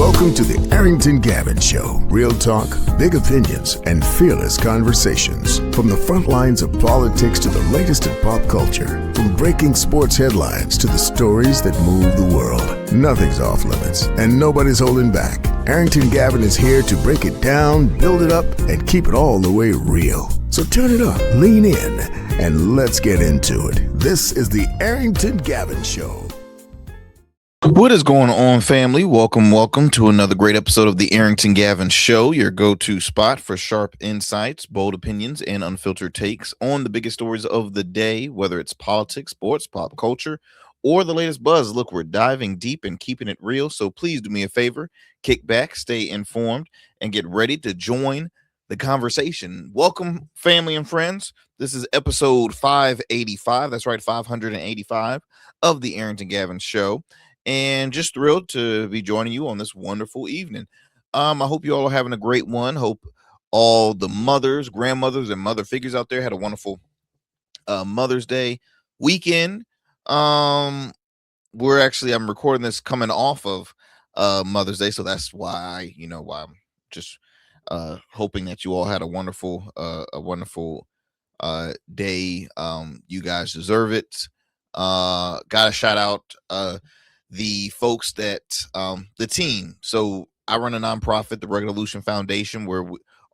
Welcome to the Arrington Gavin Show. Real talk, big opinions, and fearless conversations. From the front lines of politics to the latest in pop culture. From breaking sports headlines to the stories that move the world. Nothing's off limits, and nobody's holding back. Arrington Gavin is here to break it down, build it up, and keep it all the way real. So turn it up, lean in, and let's get into it. This is the Arrington Gavin Show. What is going on, family? Welcome to another great episode of the Arrington Gavin Show, your go-to spot for sharp insights, bold opinions, and unfiltered takes on the biggest stories of the day, whether it's politics, sports, pop culture, or the latest buzz. Look, we're diving deep and keeping it real, so please do me a favor, kick back, stay informed, and get ready to join the conversation. Welcome, family and friends. This is episode 585. That's right, 585 of the Arrington Gavin Show. And just thrilled to be joining you on this wonderful evening. I hope you all are having a great one. Hope all the mothers, grandmothers, and mother figures out there had a wonderful Mother's Day weekend. I'm recording this coming off of Mother's Day, so that's why I'm just hoping that you all had a wonderful day. You guys deserve it. Gotta shout out the folks that the team. So I run a nonprofit, the Resolution Foundation, where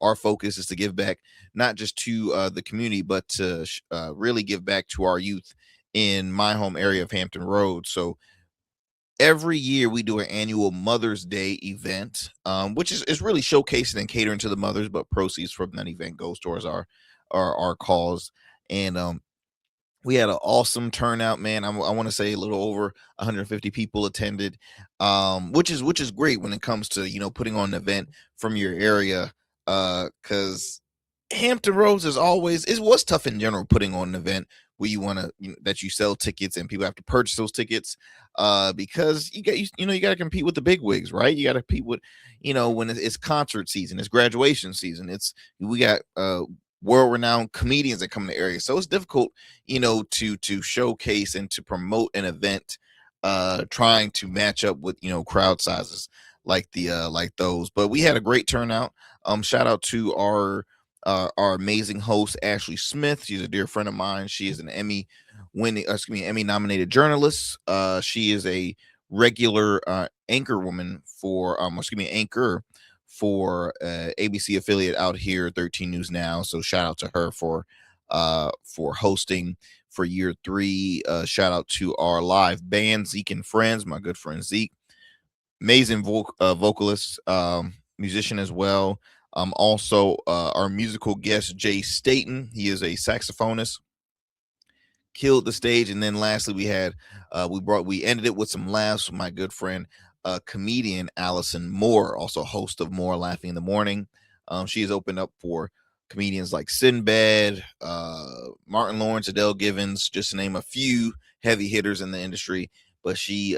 our focus is to give back not just to the community, but to really give back to our youth in my home area of Hampton Roads. So every year we do an annual Mother's Day event, which is really showcasing and catering to the mothers, but proceeds from that event goes towards our cause. And we had an awesome turnout, man. I want to say a little over 150 people attended, which is great when it comes to putting on an event from your area, because Hampton Roads it was tough in general putting on an event where you want to that you sell tickets and people have to purchase those tickets, because you got to compete with the big wigs, right? You got to compete with when it's concert season, it's graduation season, we got world-renowned comedians that come in the area, so it's difficult to showcase and to promote an event trying to match up with crowd sizes like those. But we had a great turnout. Shout out to our amazing host Ashley Smith. She's a dear friend of mine. She is an Emmy nominated journalist. She is a regular anchor for ABC affiliate out here, 13 News Now. So shout out to her for hosting for year 3. Shout out to our live band, Zeke and Friends, my good friend Zeke, amazing vocalist, musician as well. Also our musical guest Jay Staten, he is a saxophonist, killed the stage. And then lastly we had we ended it with some laughs with my good friend comedian Allison Moore, also host of More Laughing in the Morning. She has opened up for comedians like Sinbad, Martin Lawrence, Adele Givens, just to name a few heavy hitters in the industry. But she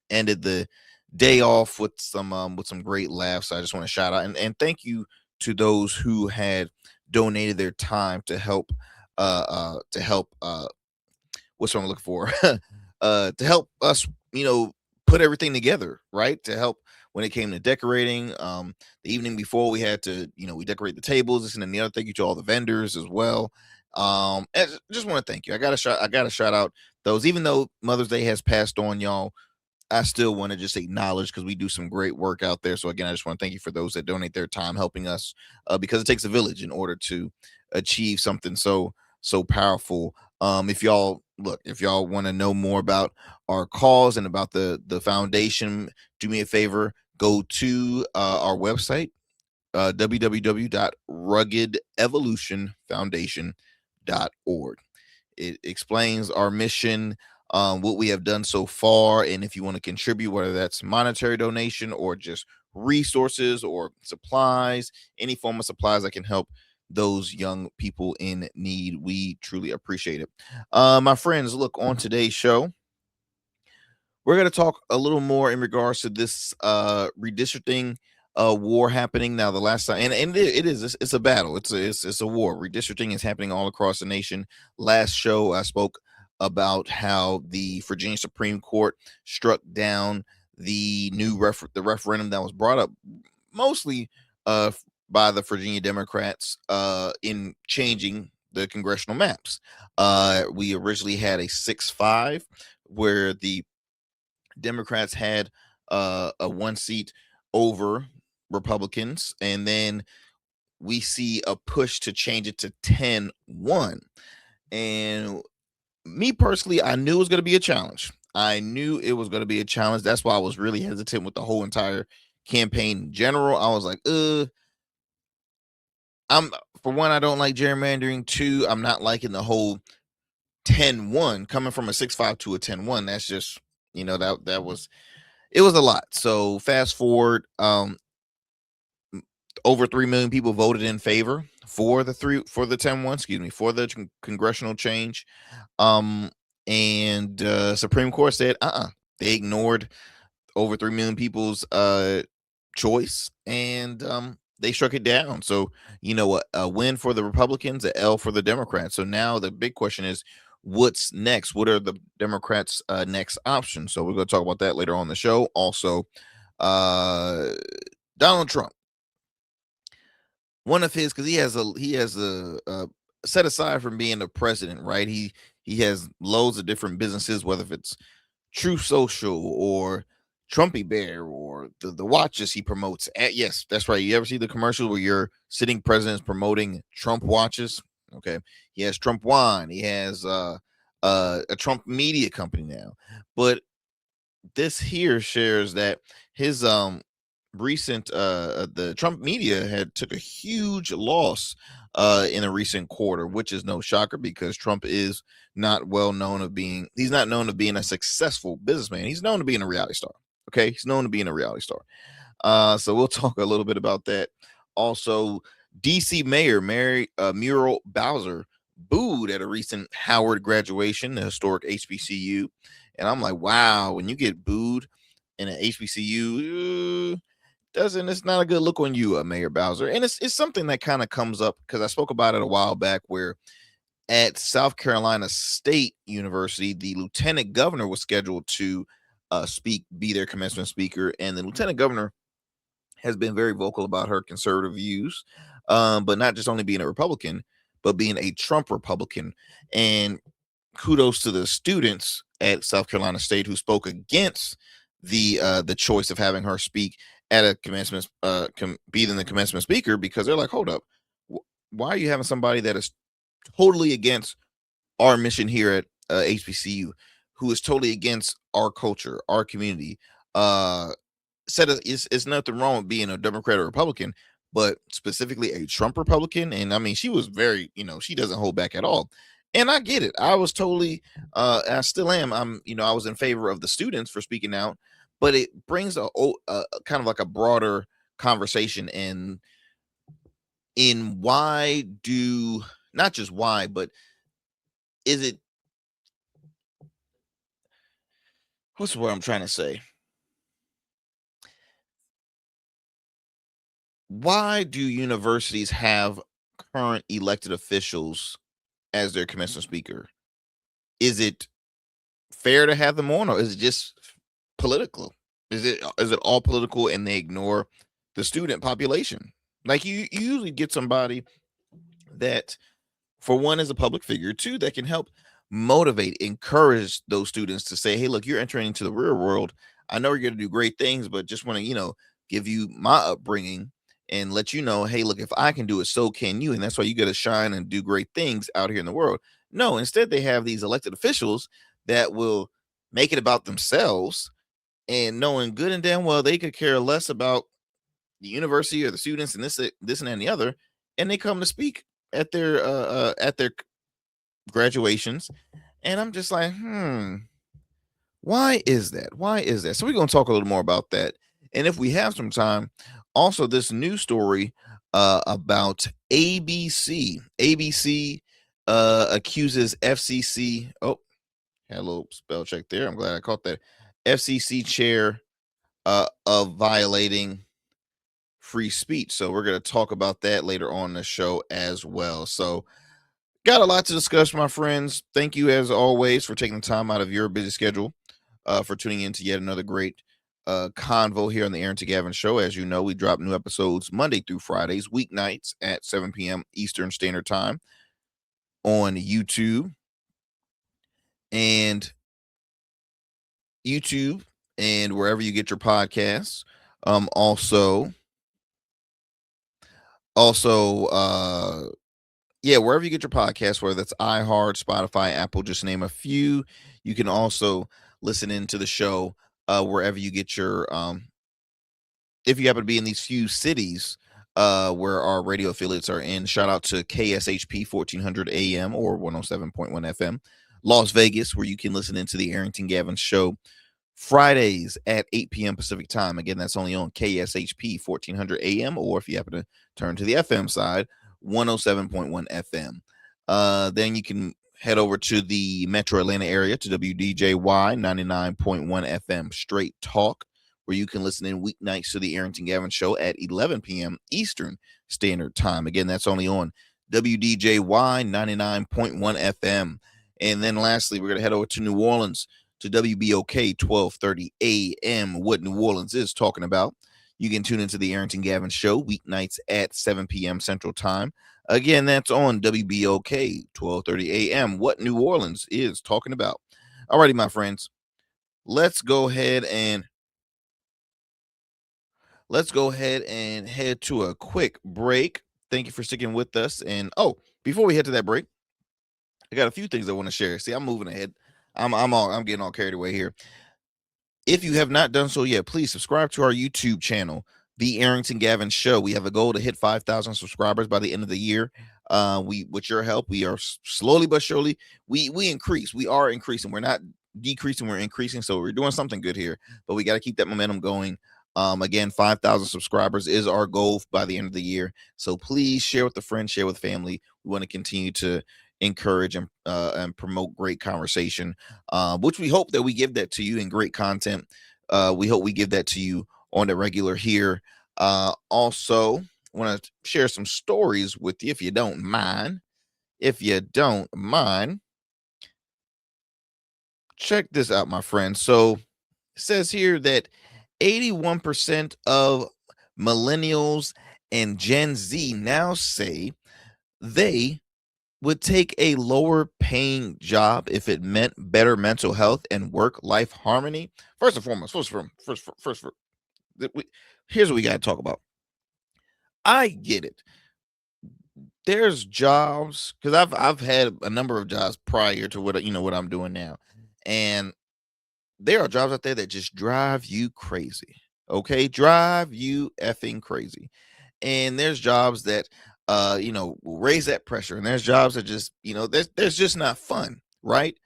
ended the day off with some great laughs. So I just want to shout out and thank you to those who had donated their time to help what's what I'm looking for to help us put everything together, right? To help when it came to decorating. The evening before we had to, we decorate the tables, this and then the other. Thank you to all the vendors as well. And just want to thank you. I gotta shout out those, even though Mother's Day has passed on, y'all. I still want to just acknowledge, because we do some great work out there. So again, I just want to thank you for those that donate their time helping us, because it takes a village in order to achieve something so powerful. If y'all want to know more about our cause and about the foundation, do me a favor, go to our website, www.rugged-evolution-foundation.org. It explains our mission, what we have done so far, and if you want to contribute, whether that's monetary donation or just resources or supplies, any form of supplies that can help those young people in need, we truly appreciate it. My friends, look, on today's show, we're going to talk a little more in regards to this redistricting war happening now. The last time, and it's a battle, it's a war. Redistricting is happening all across the nation. Last show I spoke about how the Virginia Supreme Court struck down the the referendum that was brought up mostly by the Virginia Democrats in changing the congressional maps. We originally had a 6-5 where the Democrats had a one seat over Republicans, and then we see a push to change it to 10-1. And me personally, I knew it was going to be a challenge. I knew it was going to be a challenge. That's why I was really hesitant with the whole entire campaign in general. I was like, I'm for one, I don't like gerrymandering. Two, I'm not liking the whole 10-1 coming from a 6-5 to a 10-1. That's just, that was it was a lot. So fast forward, over 3 million people voted in favor for the 10-1, excuse me, for the congressional change. And Supreme Court said, they ignored over 3 million people's choice, and they struck it down. So, a win for the Republicans, a L for the Democrats. So now the big question is, what's next? What are the Democrats' next options? So we're going to talk about that later on the show. Also, Donald Trump, one of his, because he has a set aside from being the president, right? He has loads of different businesses, whether if it's Truth Social or Trumpy Bear or the watches he promotes. Yes, that's right. You ever see the commercial where your sitting president is promoting Trump watches? Okay, he has Trump wine. He has a Trump media company now, but this here shares that his recent the Trump media had took a huge loss in a recent quarter, which is no shocker because Trump is not he's not known of being a successful businessman. He's known to being a reality star. Okay, he's known to being a reality star. So we'll talk a little bit about that. Also, DC Mayor Muriel Bowser booed at a recent Howard graduation, the historic HBCU. And I'm like, wow, when you get booed in an HBCU, it's not a good look on you, Mayor Bowser. And it's something that kind of comes up because I spoke about it a while back where at South Carolina State University, the lieutenant governor was scheduled to be their commencement speaker. And the lieutenant governor has been very vocal about her conservative views, but not just only being a Republican, but being a Trump Republican. And kudos to the students at South Carolina State who spoke against the choice of having her speak at a commencement, being the commencement speaker, because they're like, hold up, why are you having somebody that is totally against our mission here at HBCU, who is totally against our culture, our community? Said it's nothing wrong with being a Democrat or Republican, but specifically a Trump Republican. And I mean, she was very, she doesn't hold back at all. And I get it. I was totally, I still am. I was in favor of the students for speaking out, but it brings a kind of like a broader conversation in why do not just why, but is it what's the word I'm trying to say? Why do universities have current elected officials as their commencement speaker? Is it fair to have them on, or is it just political? Is it all political and they ignore the student population? Like you usually get somebody that, for one, is a public figure, two, that can help motivate, encourage those students to say, hey, look, you're entering into the real world. I know you're going to do great things, but just want to, give you my upbringing and let you know, hey, look, if I can do it, so can you. And that's why you got to shine and do great things out here in the world. No, instead, they have these elected officials that will make it about themselves and knowing good and damn well they could care less about the university or the students and this and that and the other. And they come to speak at their graduations. And I'm just like, why is that? Why is that? So we're going to talk a little more about that. And if we have some time, also this new story about ABC. ABC accuses FCC. Oh, had a little spell check there. I'm glad I caught that. FCC chair of violating free speech. So we're going to talk about that later on in the show as well. So got a lot to discuss, my friends. Thank you, as always, for taking the time out of your busy schedule for tuning in to yet another great convo here on the Arrington Gavin Show. As you know, we drop new episodes Monday through Fridays, weeknights at 7 p.m. Eastern Standard Time on YouTube and wherever you get your podcasts. Wherever you get your podcasts, whether that's iHeart, Spotify, Apple, just name a few. You can also listen into the show wherever you get your if you happen to be in these few cities where our radio affiliates are in. Shout out to KSHP 1400 AM or 107.1 FM, Las Vegas, where you can listen into the Arrington Gavin Show Fridays at 8 p.m. Pacific time. Again, that's only on KSHP 1400 AM, or if you happen to turn to the FM side, 107.1 FM. Then you can head over to the Metro Atlanta area to WDJY 99.1 FM Straight Talk, where you can listen in weeknights to the Arrington Gavin Show at 11 p.m. Eastern Standard Time. Again, that's only on WDJY 99.1 FM. And then lastly, we're going to head over to New Orleans to WBOK 1230 AM, what New Orleans is talking about. You can tune into the Arrington Gavin Show weeknights at 7 p.m. Central Time. Again, that's on WBOK 1230 AM, what New Orleans is talking about. Alrighty, my friends, let's go ahead and head to a quick break. Thank you for sticking with us. And before we head to that break, I got a few things I want to share. See, I'm moving ahead. I'm getting all carried away here. If you have not done so yet, please subscribe to our YouTube channel, The Arrington Gavin Show. We have a goal to hit 5,000 subscribers by the end of the year. With your help, we are slowly but surely we increase. We are increasing. We're not decreasing. We're increasing. So we're doing something good here. But we got to keep that momentum going. Again, 5,000 subscribers is our goal by the end of the year. So please share with a friend, share with family. We want to continue to encourage and promote great conversation, which we hope that we give that to you in great content. We hope we give that to you on the regular here. Also, want to share some stories with you if you don't mind. Check this out, my friend. So it says here that 81% of millennials and Gen Z now say they would take a lower paying job if it meant better mental health and work-life harmony. First and foremost, here's what we got to talk about. I get it. There's jobs, because I've had a number of jobs prior to what I'm doing now, and there are jobs out there that just drive you crazy. Okay, drive you effing crazy. And there's jobs that will raise that pressure, and there's jobs that just there's just not fun, right?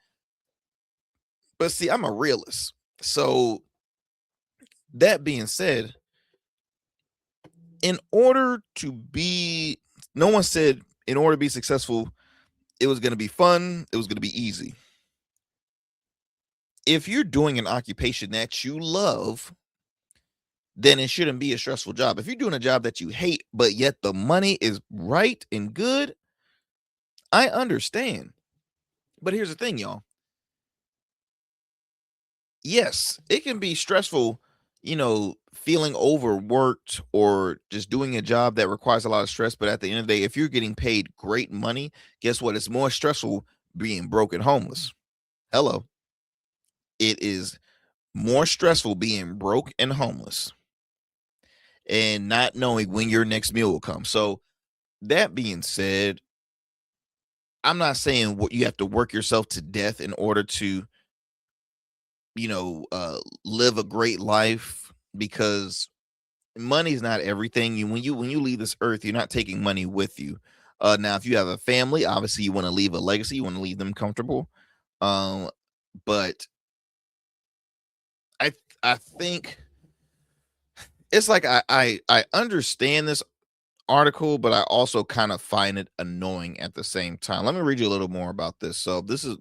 But see, I'm a realist. So that being said, no one said in order to be successful, it was going to be fun, it was going to be easy. If you're doing an occupation that you love, then it shouldn't be a stressful job. If you're doing a job that you hate, but yet the money is right and good, I understand. But here's the thing, y'all. Yes, it can be stressful, feeling overworked or just doing a job that requires a lot of stress. But at the end of the day, if you're getting paid great money, guess what? It's more stressful being broke and homeless. Hello. It is more stressful being broke and homeless and not knowing when your next meal will come. So that being said, I'm not saying what you have to work yourself to death in order to, live a great life, because money's not everything. When you leave this earth, you're not taking money with you. Now, if you have a family, obviously you want to leave a legacy, you want to leave them comfortable. But I think it's like I understand this article, but I also kind of find it annoying at the same time. Let me read you a little more about this. So this is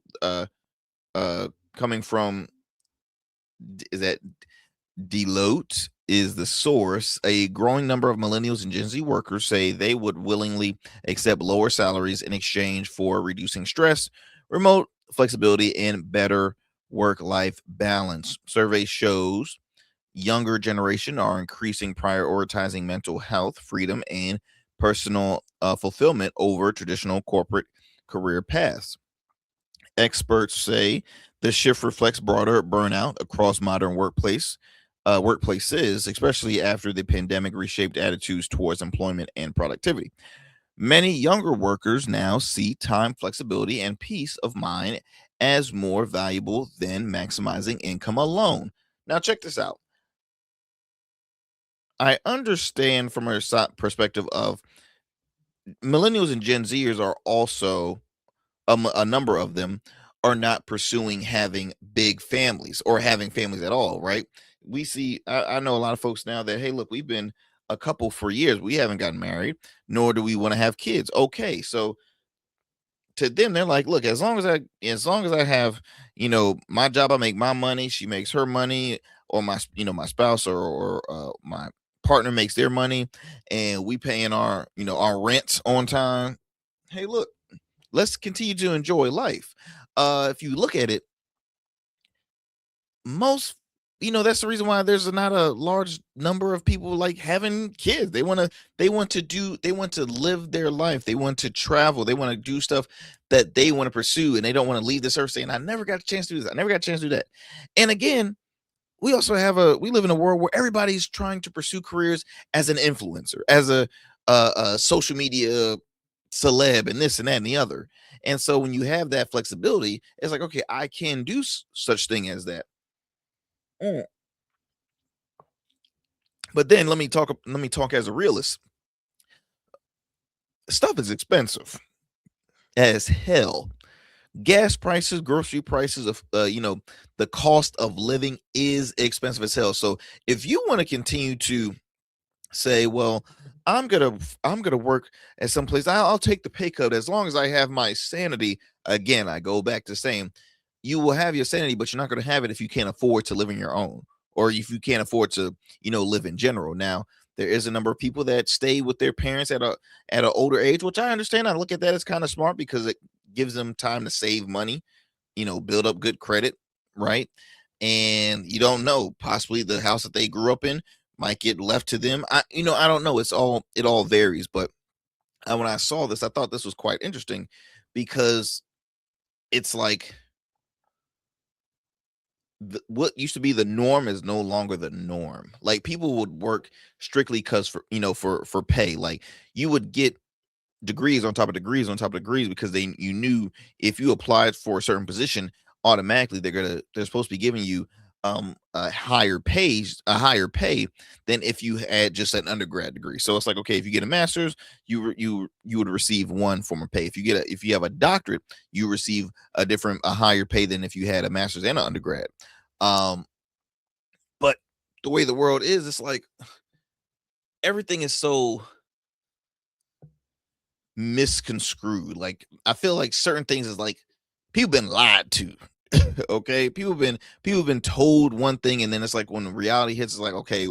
coming from, is that Deloitte is the source. A growing number of millennials and Gen Z workers say they would willingly accept lower salaries in exchange for reducing stress, remote flexibility, and better work-life balance. Survey shows younger generation are increasing prioritizing mental health, freedom, and personal fulfillment over traditional corporate career paths. Experts say the shift reflects broader burnout across modern workplaces, especially after the pandemic reshaped attitudes towards employment and productivity. Many younger workers now see time flexibility and peace of mind as more valuable than maximizing income alone. Now, check this out. I understand from a perspective of millennials and Gen Zers are also a number of them are not pursuing having big families or having families at all, right? We see, I know a lot of folks now that, hey, look, we've been a couple for years. We haven't gotten married, nor do we want to have kids. Okay. So to them, they're like, look, as long as I have, my job, I make my money, she makes her money, or my spouse or my partner makes their money, and we paying our rent on time. Hey, look, let's continue to enjoy life. If you look at it, most that's the reason why there's not a large number of people like having kids. They want to live their life. They want to travel. They want to do stuff that they want to pursue, and they don't want to leave this earth saying, I never got a chance to do this. I never got a chance to do that. And again, we live in a world where everybody's trying to pursue careers as an influencer, as a social media celeb, and this and that and the other. And so when you have that flexibility, it's like, okay, I can do such thing as that. Mm. But then let me talk as a realist. Stuff is expensive as hell. Gas prices, grocery prices, of the cost of living is expensive as hell. So if you want to continue to say, well, I'm gonna work at some place, I'll take the pay cut as long as I have my sanity. Again, I go back to saying, you will have your sanity, but you're not going to have it if you can't afford to live on your own, or if you can't afford to live in general. Now, there is a number of people that stay with their parents at an older age, which I understand. I look at that as kind of smart because it gives them time to save money, build up good credit, right? And you don't know, possibly the house that they grew up in might get left to them. I don't know. It all varies. But when I saw this, I thought this was quite interesting because it's like what used to be the norm is no longer the norm. Like people would work strictly because for pay. Like you would get degrees on top of degrees on top of degrees because you knew if you applied for a certain position, automatically they're supposed to be giving you a higher pay than if you had just an undergrad degree. So it's like, okay, if you get a master's, you would receive one form of pay. If you have a doctorate, you receive a higher pay than if you had a master's and an undergrad. um but the way the world is, it's like everything is so misconstrued. Like I feel like certain things is like people been lied to. Okay, people been told one thing, and then it's like when the reality hits, it's like, okay,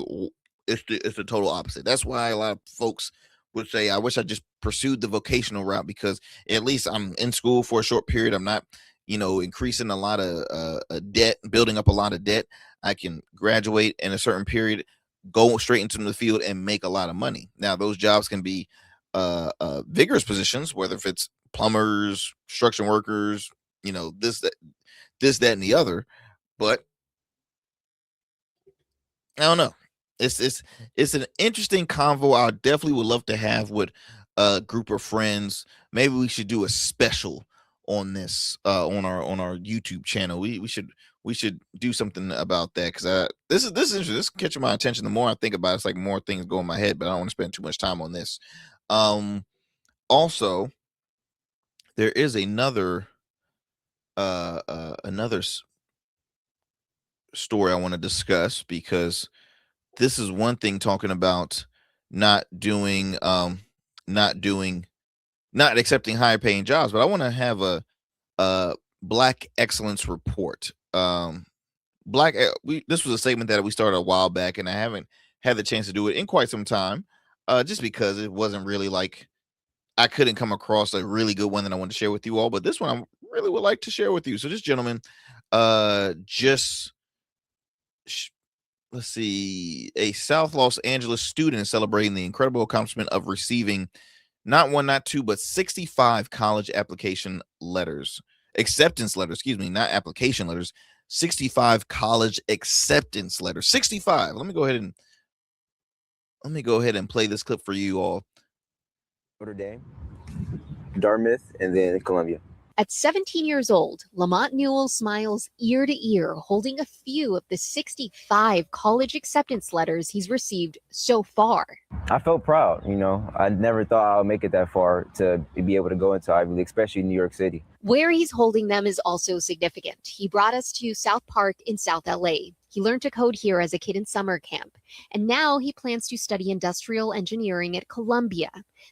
it's the total opposite. That's why a lot of folks would say, I wish I just pursued the vocational route, because at least I'm in school for a short period. I'm not increasing a lot of debt, building up a lot of debt. I can graduate in a certain period, go straight into the field, and make a lot of money. Now those jobs can be vigorous positions, whether if it's plumbers, construction workers, this, that, and the other. But I don't know. It's an interesting convo. I definitely would love to have with a group of friends. Maybe we should do a special on this on our YouTube channel. We should do something about that, because this is interesting. This is catching my attention. The more I think about it, it's like more things go in my head, but I don't want to spend too much time on this. Um Also, there is another story I want to discuss, because this is one thing, talking about not doing not doing not accepting higher paying jobs. But I want to have a black excellence report. This was a segment that we started a while back, and I haven't had the chance to do it in quite some time, just because it wasn't really like, I couldn't come across a really good one that I wanted to share with you all. But this one I really would like to share with you. So this gentleman just let's see, a South Los Angeles student is celebrating the incredible accomplishment of receiving not one, not two, but 65 college application letters, acceptance letters, excuse me, not application letters, 65 college acceptance letters, 65. Let me go ahead and play this clip for you all. Notre Dame, Dartmouth, and then Columbia. At 17 years old, Lamont Newell smiles ear to ear, holding a few of the 65 college acceptance letters he's received so far. I felt proud, I never thought I would make it that far to be able to go into Ivy League, especially in New York City. Where he's holding them is also significant. He brought us to South Park in South LA. He learned to code here as a kid in summer camp, and now he plans to study industrial engineering at Columbia.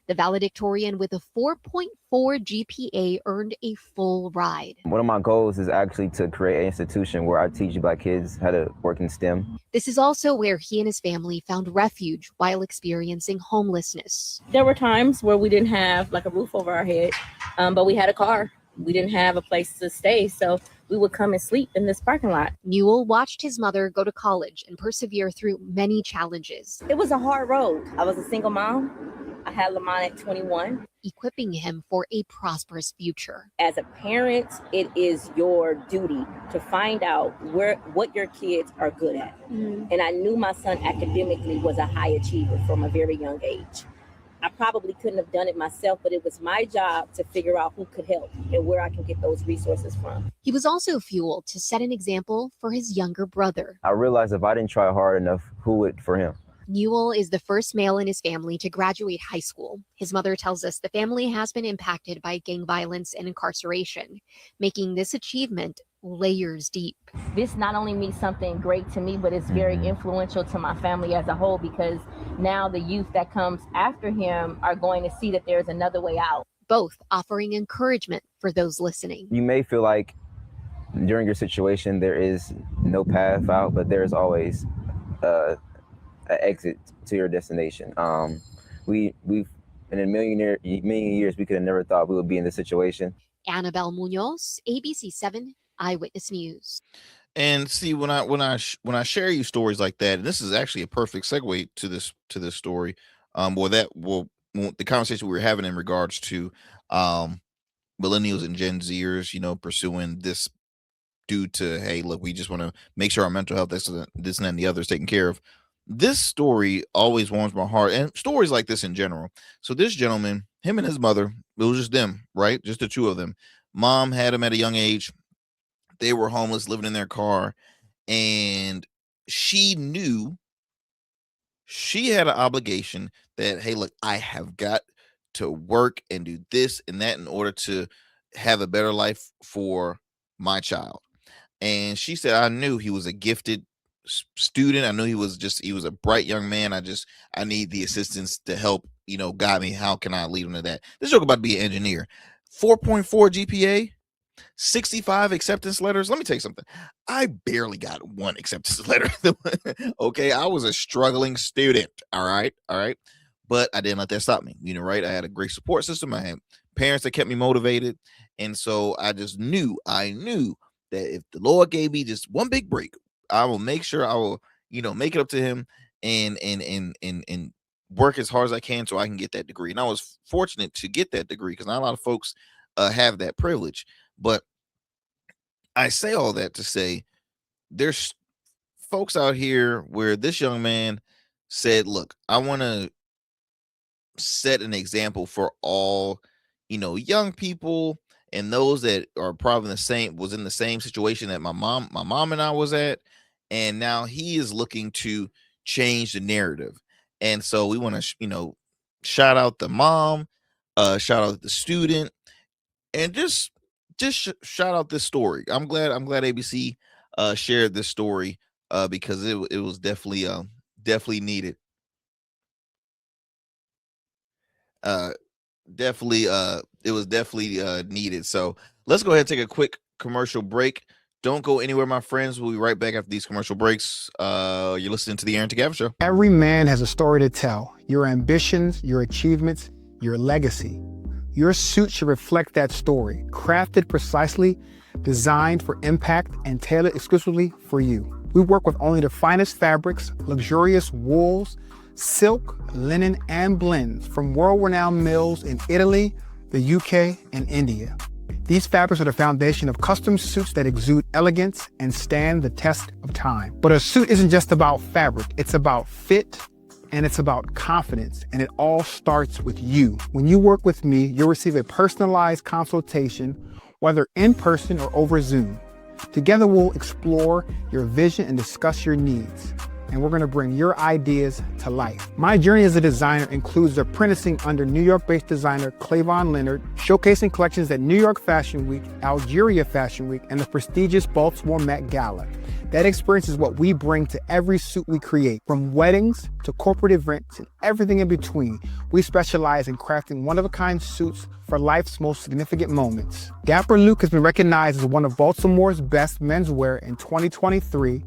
The valedictorian with a 4.4 GPA earned a full ride. One of my goals is actually to create an institution where I teach Black kids how to work in STEM. This is also where he and his family found refuge while experiencing homelessness. There were times where we didn't have like a roof over our head, but we had a car. We didn't have a place to stay, so we would come and sleep in this parking lot. Newell watched his mother go to college and persevere through many challenges. It was a hard road. I was a single mom. I had Lamont at 21. Equipping him for a prosperous future. As a parent, it is your duty to find out what your kids are good at. And I knew my son academically was a high achiever from a very young age. I probably couldn't have done it myself, but it was my job to figure out who could help and where I can get those resources from. He was also fueled to set an example for his younger brother. I realized if I didn't try hard enough, who would for him? Newell is the first male in his family to graduate high school. His mother tells us the family has been impacted by gang violence and incarceration, making this achievement layers deep. This not only means something great to me, but it's very influential to my family as a whole, because now the youth that comes after him are going to see that there's another way out. Both offering encouragement for those listening. You may feel like during your situation there is no path out, but there's always an exit to your destination. We've in a million years we could have never thought we would be in this situation. Annabelle Munoz, ABC 7 Eyewitness News. And see, when I share you stories like that, and this is actually a perfect segue to this story, the conversation we were having in regards to millennials and Gen Zers, pursuing this due to, hey, look, we just want to make sure our mental health, this and that and the other is taken care of. This story always warms my heart, and stories like this in general. So this gentleman, him and his mother, it was just them, right? Just the two of them. Mom had him at a young age. They were homeless, living in their car, and she knew she had an obligation that, hey, look, I have got to work and do this and that in order to have a better life for my child. And she said, I knew he was a gifted student. I knew he was a bright young man. I need the assistance to help, guide me. How can I lead him to that? This joke about to be an engineer. 4.4 GPA. 65 acceptance letters. Let me tell you something. I barely got one acceptance letter. Okay. I was a struggling student. All right. But I didn't let that stop me. Right. I had a great support system. I had parents that kept me motivated. And so I knew that if the Lord gave me just one big break, I will make sure I will, make it up to him and work as hard as I can so I can get that degree. And I was fortunate to get that degree because not a lot of folks have that privilege. But I say all that to say there's folks out here where this young man said, look, I want to set an example for all, young people and those that are probably was in the same situation that my mom and I was at. And now he is looking to change the narrative. And so we want to, shout out the mom, shout out the student, and just shout out this story. I'm glad ABC shared this story because it was definitely needed. It was definitely needed. So let's go ahead and take a quick commercial break. Don't go anywhere, my friends. We'll be right back after these commercial breaks. You're listening to the Arrington Gavin Show. Every man has a story to tell. Your ambitions, your achievements, your legacy. Your suit should reflect that story, crafted precisely, designed for impact, and tailored exclusively for you. We work with only the finest fabrics, luxurious wools, silk, linen, and blends from world-renowned mills in Italy, the UK, and India. These fabrics are the foundation of custom suits that exude elegance and stand the test of time. But a suit isn't just about fabric, it's about fit, and it's about confidence, and it all starts with you. When you work with me, you'll receive a personalized consultation, whether in person or over Zoom. Together, we'll explore your vision and discuss your needs, and we're gonna bring your ideas to life. My journey as a designer includes apprenticing under New York-based designer Clavon Leonard, showcasing collections at New York Fashion Week, Algeria Fashion Week, and the prestigious Baltimore Met Gala. That experience is what we bring to every suit we create, from weddings to corporate events and everything in between. We specialize in crafting one-of-a-kind suits for life's most significant moments. Dapper Luke has been recognized as one of Baltimore's best menswear in 2023,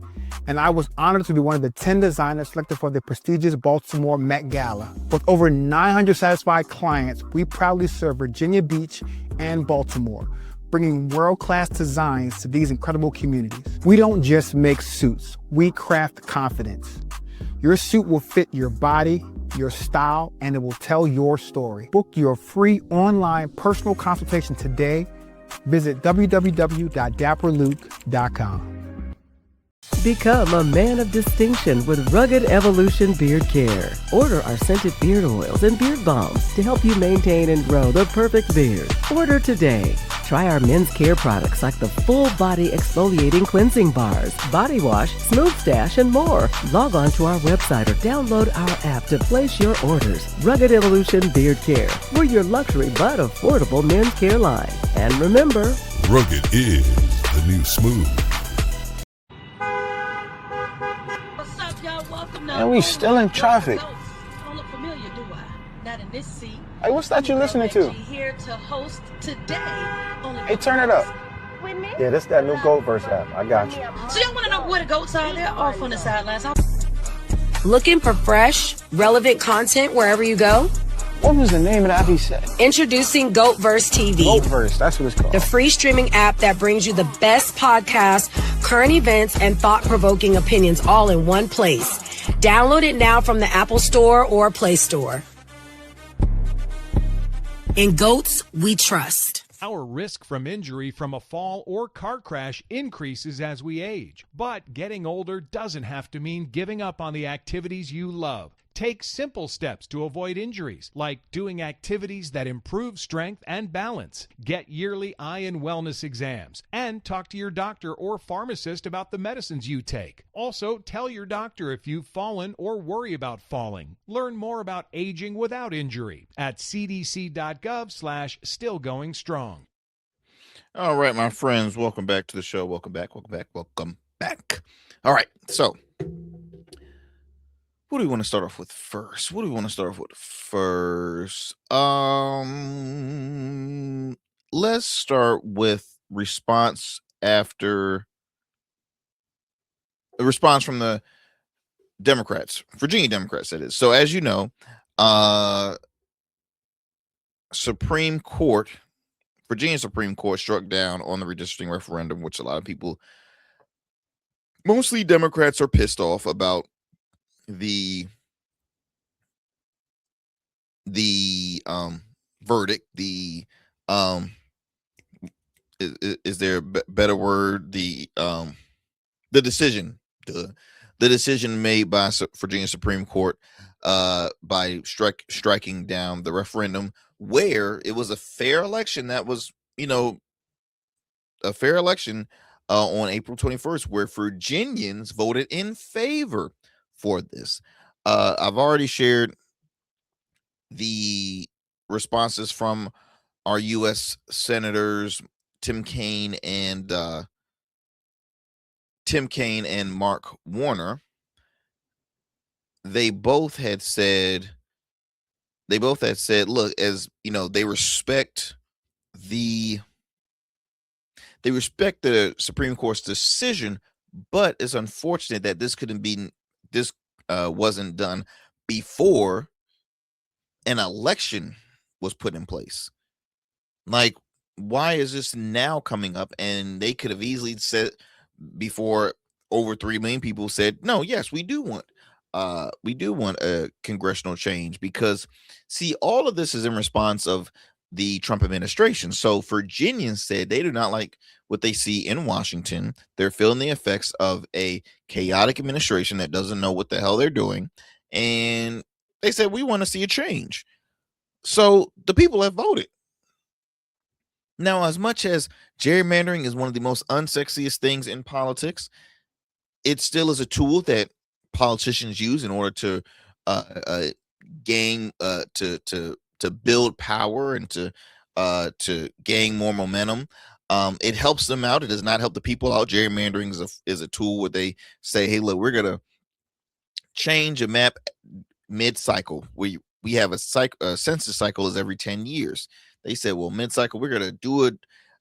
and I was honored to be one of the 10 designers selected for the prestigious Baltimore Met Gala. With over 900 satisfied clients, we proudly serve Virginia Beach and Baltimore, bringing world-class designs to these incredible communities. We don't just make suits, we craft confidence. Your suit will fit your body, your style, and it will tell your story. Book your free online personal consultation today. Visit www.dapperluke.com. Become a man of distinction with Rugged Evolution Beard Care. Order our scented beard oils and beard balms to help you maintain and grow the perfect beard. Order today. Try our men's care products like the full body exfoliating cleansing bars, body wash, smooth stash, and more. Log on to our website or download our app to place your orders. Rugged Evolution Beard Care. We're your luxury but affordable men's care line. And remember, rugged is the new smooth. And we still in traffic. Don't look familiar, do I? Not in this seat. Hey, what's that you listening to? Here to host today. Hey, turn it up. With me? Yeah, this that new Gold Verse app. I got you. So y'all want to know where the goats are? They're off on the sidelines. Looking for fresh, relevant content wherever you go? What was the name of that he said? Introducing GoatVerse TV. GoatVerse, that's what it's called. The free streaming app that brings you the best podcasts, current events, and thought-provoking opinions all in one place. Download it now from the Apple Store or Play Store. In Goats, we trust. Our risk from injury from a fall or car crash increases as we age. But getting older doesn't have to mean giving up on the activities you love. Take simple steps to avoid injuries, like doing activities that improve strength and balance. Get yearly eye and wellness exams, and talk to your doctor or pharmacist about the medicines you take. Also, tell your doctor if you've fallen or worry about falling. Learn more about aging without injury at cdc.gov/stillgoingstrong. All right, my friends, welcome back to the show. Welcome back. All right, so what do we want to start off with first? Let's start with response after a response from the Democrats, Virginia Democrats, that is. So as you know, Virginia Supreme Court struck down on the redistricting referendum, which a lot of people, mostly Democrats, are pissed off about. The verdict, is there a better word? The decision, the decision made by Virginia Supreme Court by striking down the referendum, where it was a fair election. That was, a fair election on April 21st, where Virginians voted in favor for this. I've already shared the responses from our U.S. senators Tim Kaine and Mark Warner. They both had said, look, as you know, they respect the Supreme Court's decision, but it's unfortunate that this wasn't done before an election was put in place. Like, why is this now coming up? And they could have easily said before over 3 million people said, no, yes, we do want a congressional change, because see, all of this is in response of the Trump administration. So Virginians said they do not like what they see in Washington. They're feeling the effects of a chaotic administration that doesn't know what the hell they're doing. And they said, we want to see a change. So the people have voted. Now, as much as gerrymandering is one of the most unsexiest things in politics, it still is a tool that politicians use in order to gain to build power and to gain more momentum. It helps them out. It does not help the people out. Gerrymandering is a tool where they say, hey, look, we're gonna change a map mid-cycle. We have a census cycle is every 10 years. They said, well, mid-cycle, we're gonna do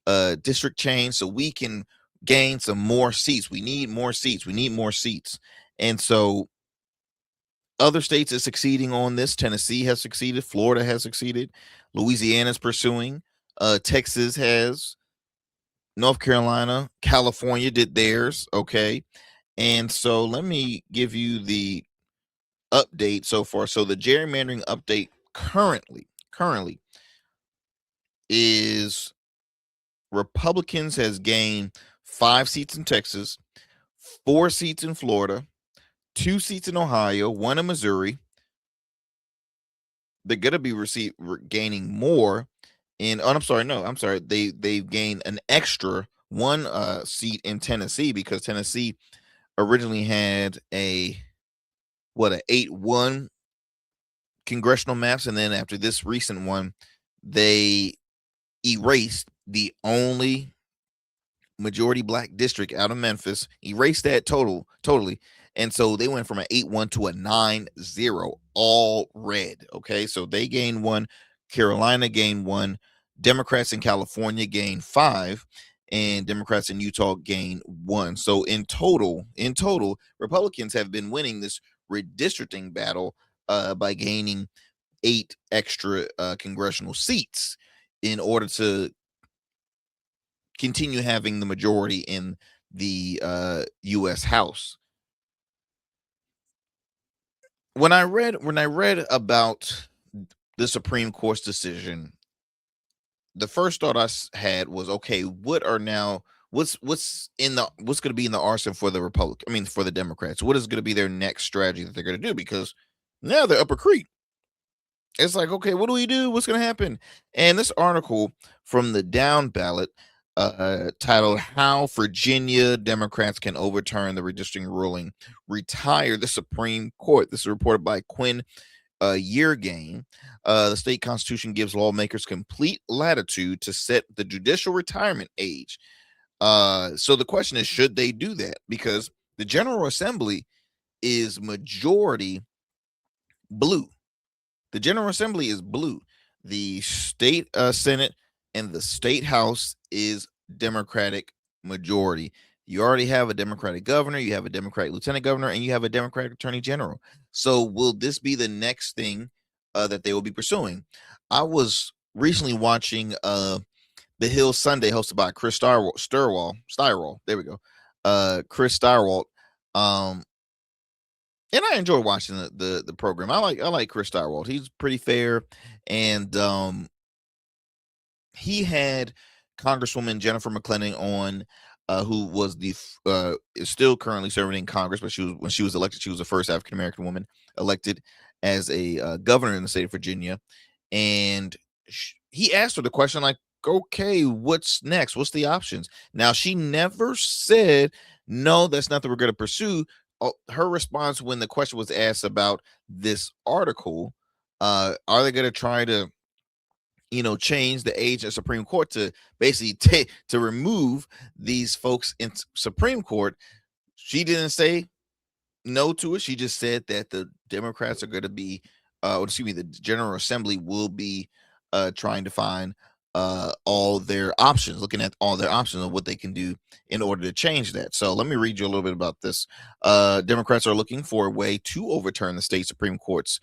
a district change so we can gain some more seats. We need more seats. We need more seats. And so other states are succeeding on this. Tennessee has succeeded. Florida has succeeded. Louisiana is pursuing. Texas has. North Carolina, California did theirs. Okay. And so let me give you the update so far. So the gerrymandering update currently is Republicans has gained 5 seats in Texas, 4 seats in Florida, 2 seats in Ohio, 1 in Missouri. They're gonna be gaining more in. Oh, I'm sorry. They've gained an extra 1 seat in Tennessee, because Tennessee originally had a 8-1 congressional maps, and then after this recent one, they erased the only majority black district out of Memphis, erased that totally. And so they went from an 8-1 to a 9-0, all red. Okay. So they gained 1, Carolina gained 1, Democrats in California gained 5, and Democrats in Utah gained 1. So in total, Republicans have been winning this redistricting battle by gaining 8 extra congressional seats in order to continue having the majority in the U.S. House. When I read about the Supreme Court's decision, the first thought I had was, okay, what's going to be in the arsenal for for the Democrats? What is going to be their next strategy that they're going to do? Because now they're up a creek. It's like, okay, what do we do? What's going to happen? And this article from the Down Ballot, titled "How Virginia Democrats Can Overturn the Redistricting Ruling, Retire the Supreme Court." This is reported by Quinn Yeargain. The state constitution gives lawmakers complete latitude to set the judicial retirement age. So the question is, should they do that? Because the General Assembly is majority blue. The General Assembly is blue. The state Senate and the state House is Democratic majority. You already have a Democratic governor, you have a Democratic lieutenant governor, and you have a Democratic attorney general. So will this be the next thing that they will be pursuing? I was recently watching The Hill Sunday, hosted by Chris Steigerwald. There we go. Chris Steigerwald. And I enjoy watching the program. I like Chris Steigerwald. He's pretty fair, and he had Congresswoman Jennifer McClellan on, who was is still currently serving in Congress, but when she was elected, she was the first African American woman elected as a governor in the state of Virginia. And he asked her the question, like, okay, what's next? What's the options? Now, she never said, no, that's not that we're going to pursue. Her response when the question was asked about this article, are they going to try to change the age of Supreme Court to basically to remove these folks in Supreme Court? She didn't say no to it. She just said that the Democrats are going to be, the General Assembly will be trying to find all their options, looking at all their options of what they can do in order to change that. So let me read you a little bit about this. Democrats are looking for a way to overturn the state Supreme Court's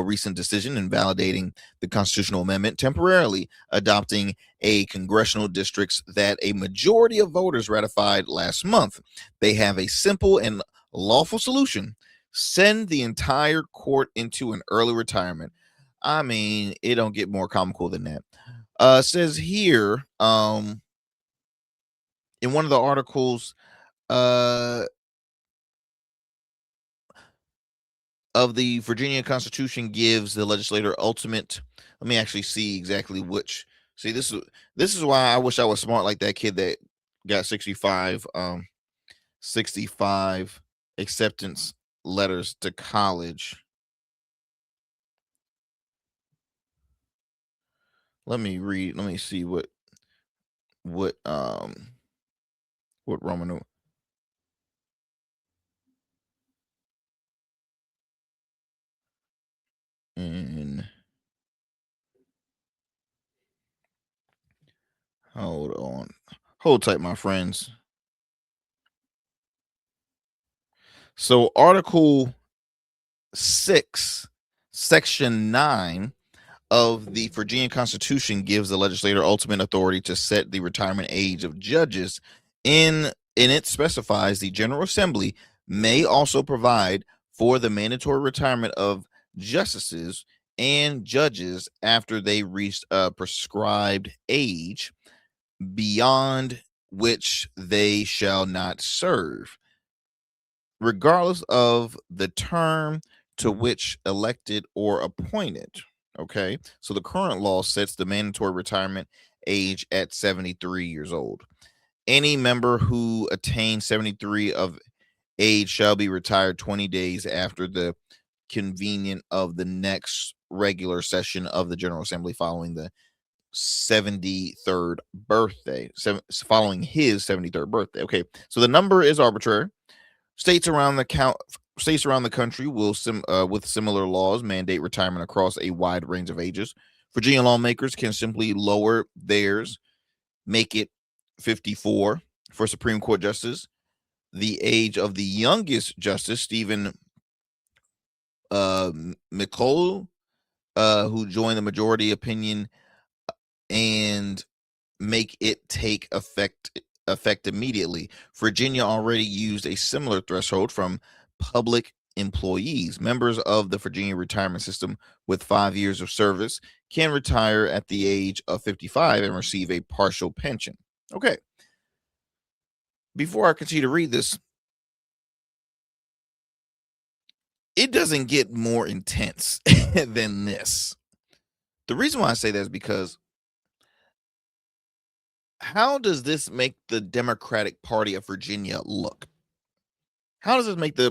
recent decision invalidating the constitutional amendment, temporarily adopting a congressional districts that a majority of voters ratified last month. They have a simple and lawful solution: send the entire court into an early retirement. I mean, it don't get more comical than that. Says here, in one of the articles, of the Virginia Constitution gives the legislator ultimate. Let me actually see exactly which. See, this is why I wish I was smart like that kid that got 65 acceptance letters to college. Let me read. Let me see what Roman. And hold on. Hold tight, my friends. So Article 6, Section 9 of the Virginia Constitution gives the legislator ultimate authority to set the retirement age of judges. In it specifies the General Assembly may also provide for the mandatory retirement of justices and judges after they reach a prescribed age, beyond which they shall not serve, regardless of the term to which elected or appointed. Okay, so the current law sets the mandatory retirement age at 73 years old. Any member who attains 73 of age shall be retired 20 days after the convening of the next regular session of the General Assembly following the 73rd birthday, following his 73rd birthday. Okay, so the number is arbitrary. States around the country will with similar laws mandate retirement across a wide range of ages. Virginia lawmakers can simply lower theirs, make it 54 for Supreme Court justice. The age of the youngest justice, Stephen McCall, who joined the majority opinion, and make it take effect immediately. Virginia already used a similar threshold from public employees. Members of the Virginia retirement system with 5 years of service can retire at the age of 55 and receive a partial pension. Okay. Before I continue to read this, it doesn't get more intense than this. The reason why I say that is because how does this make the Democratic Party of Virginia look? How does this make the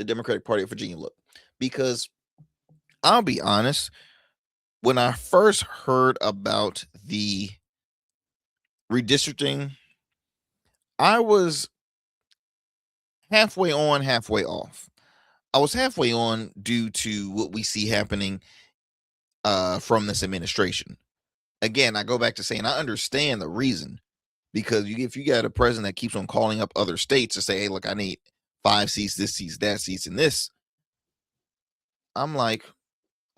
Democratic Party of Virginia look? Because I'll be honest, when I first heard about the redistricting, I was halfway on, halfway off. I was halfway on due to what we see happening from this administration. Again, I go back to saying I understand the reason, because if you got a president that keeps on calling up other states to say, hey, look, I need 5 seats, this seats, that seats, and this, I'm like,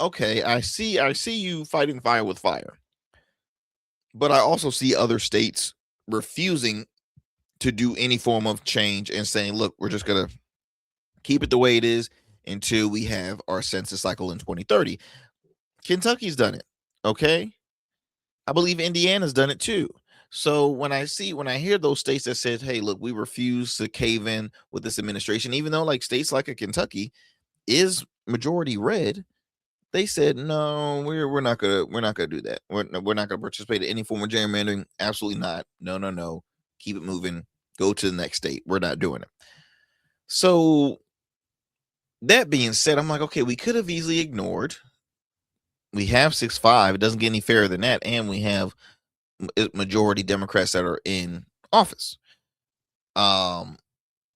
okay, I see you fighting fire with fire. But I also see other states refusing to do any form of change and saying, look, we're just going to keep it the way it is until we have our census cycle in 2030. Kentucky's done it. Okay. I believe Indiana's done it too. So when I hear those states that said, hey, look, we refuse to cave in with this administration, even though like states like a Kentucky is majority red, they said, no, we're not gonna do that. We're not gonna participate in any form of gerrymandering. Absolutely not. No. Keep it moving. Go to the next state. We're not doing it. So that being said, I'm like, okay, we could have easily ignored. We have 6-5. It doesn't get any fairer than that, and we have majority Democrats that are in office. Now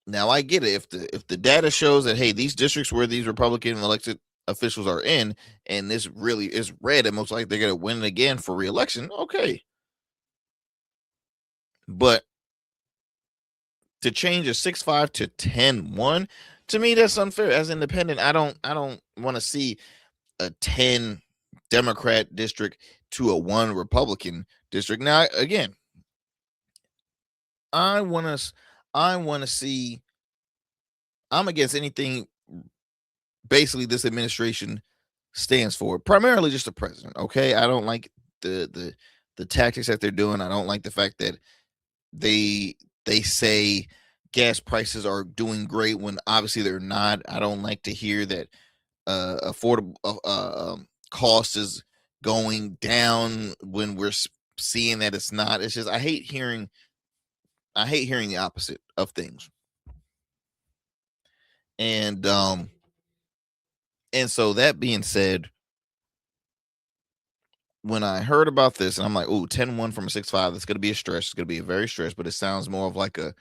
I get it. If the data shows that, hey, these districts where these Republican elected officials are in, and this really is red, and most likely they're going to win it again for re-election. Okay, but to change a 6-5 to 10-1, to me that's unfair. As independent, I don't want to see a 10 Democrat district to a 1 Republican district. Now, again, I want to see. I'm against anything basically this administration stands for, primarily just the president. Okay, I don't like the tactics that they're doing. I don't like the fact that they say gas prices are doing great when obviously they're not. I don't like to hear that affordable cost is going down when we're seeing that it's not. It's just I hate hearing the opposite of things. And so that being said, when I heard about this, and I'm like, oh, 10-1 from a 6-5, that's going to be a stretch. It's going to be a very stretch, but it sounds more like a,